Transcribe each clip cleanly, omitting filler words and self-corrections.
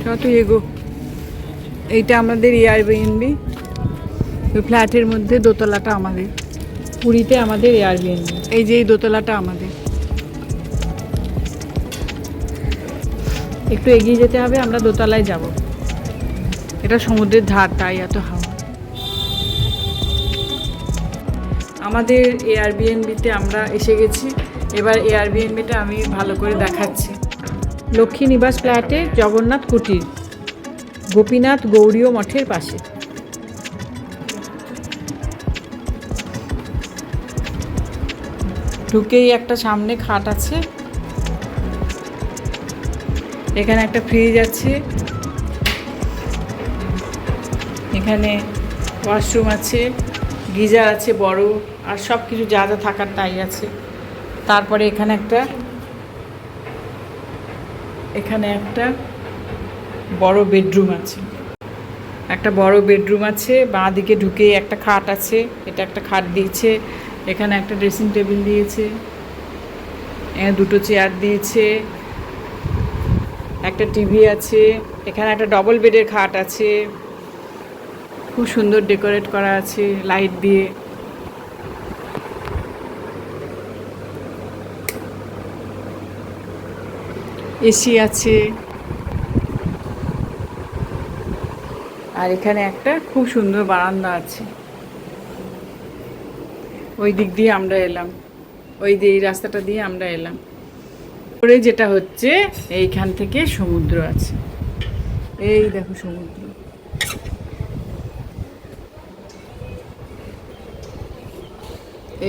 কত এগো, এইটা আমাদের এয়ারবিএনবি। ওই ফ্ল্যাটের মধ্যে দোতলাটা আমাদের। পুরীতে আমাদের এয়ারবিএনবি। এই যে এই দোতলাটা আমাদের। একটু এগিয়ে যেতে হবে, আমরা দোতলায় যাব। এটা সমুদ্রের ধার, তাই এত হাওয়া। আমাদের এয়ারবিএনবিতে আমরা এসে গেছি। এবার এয়ারবিএনবিটা আমি ভালো করে দেখাচ্ছি। লক্ষ্মী নিবাস ফ্ল্যাটে জগন্নাথ কুটির, গোপীনাথ গৌড়ীয় মঠের পাশে। ঢুকেই একটা সামনে খাট আছে, এখানে একটা ফ্রিজ আছে, এখানে ওয়াশরুম আছে, গিজার আছে বড়, আর সব কিছু যা যা থাকার তাই আছে। তারপরে এখানে একটা বড় বেডরুম আছে, বাঁ দিকে ঢুকে একটা খাট আছে, এটা একটা খাট দিয়েছে। এখানে একটা ড্রেসিং টেবিল দিয়েছে, দুটো চেয়ার দিয়েছে, একটা টিভি আছে, এখানে একটা ডবল বেডের খাট আছে, খুব সুন্দর ডেকোরেট করা আছে লাইট দিয়ে। এসি আছে, আর এখানে একটা খুব সুন্দর বারান্দা আছে। ওই দিক দিয়ে আমরা এলাম, এই রাস্তাটা দিয়ে আমরা এলাম। পরে যেটা হচ্ছে, এইখান থেকে সমুদ্র আছে। এই দেখো সমুদ্র,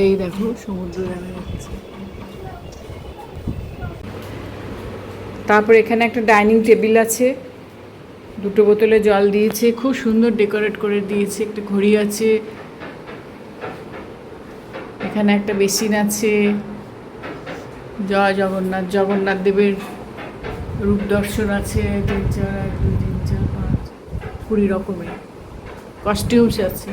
এই দেখো সমুদ্র দেখা যাচ্ছে। তারপর এখানে একটা ডাইনিং টেবিল আছে, দুটো বোতলে জল দিয়েছে, খুব সুন্দর ডেকোরেট করে দিয়েছে। একটা ঘড়ি আছে, এখানে একটা বেসিন আছে। জয় জগন্নাথ, জগন্নাথ দেবের রূপ দর্শন আছে। 3 4 1 2 3 4 5 20 রকমের কস্টিউমস আছে।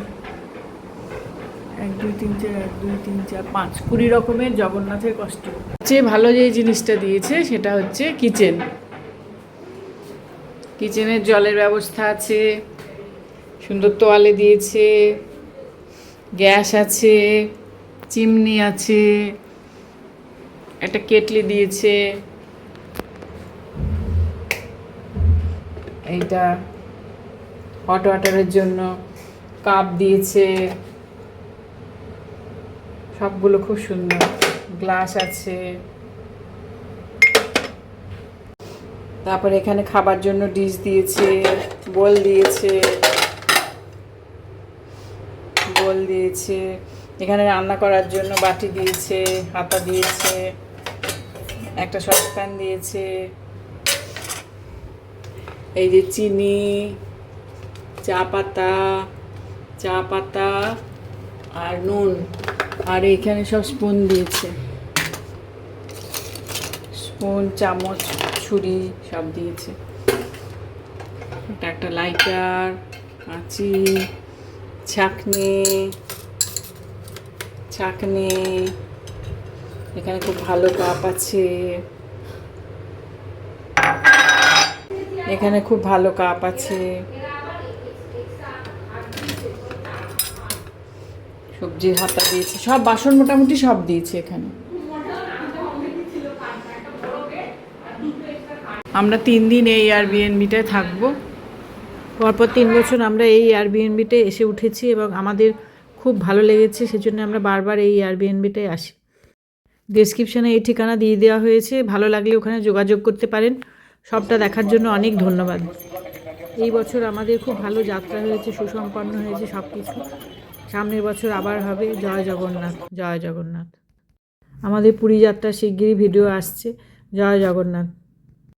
1 2 3 4 1 2 3 4 5 20 রকমের জগন্নাথের কস্টিউম। সবচেয়ে ভালো যে জিনিসটা দিয়েছে সেটা হচ্ছে কিচেনের জলের ব্যবস্থা আছে, সুন্দর তোয়ালে দিয়েছে, গ্যাস আছে, চিমনি আছে, একটা কেটলি দিয়েছে, এইটা হট ওয়াটারের জন্য কাপ দিয়েছে, সবগুলো খুব সুন্দর। গ্লাস আছে, তারপরে এখানে খাবার জন্য ডিশ দিয়েছে, বোল দিয়েছে, এখানে রান্না করার জন্য বাটি দিয়েছে, হাতা দিয়েছে, একটা সসপ্যান দিয়েছে, এই যে চিনি, চা পাতা আর নুন, আর এখানে সব স্পুন দিয়েছে, স্পুন, চামচ, ছুরি সব দিয়েছে। এটা একটা লাইটার, কাঁচি, ছাঁকনি, এখানে খুব ভালো কাপ আছে, সবজির হাতা দিয়েছে, সব বাসন মোটামুটি সব দিয়েছে এখানে। আমরা 3 দিন এই এয়ারবিএনবিটায় থাকবো। পরপর 3 বছর আমরা এই এয়ারবিএনবিতে এসে উঠেছি এবং আমাদের খুব ভালো লেগেছে, সেজন্য আমরা বারবার এই এয়ারবিএনবিতে আসি। ডেসক্রিপশানে এই ঠিকানা দিয়ে দেওয়া হয়েছে, ভালো লাগলে ওখানে যোগাযোগ করতে পারেন। সবটা দেখার জন্য অনেক ধন্যবাদ। এই বছর আমাদের খুব ভালো যাত্রা হয়েছে, সুসম্পন্ন হয়েছে সব কিছু। সামনের বছর আবার হবে। জয় জগন্নাথ, জয় জগন্নাথ। আমাদের পুরী যাত্রা শিগগিরই ভিডিও আসছে। জয় জগন্নাথ।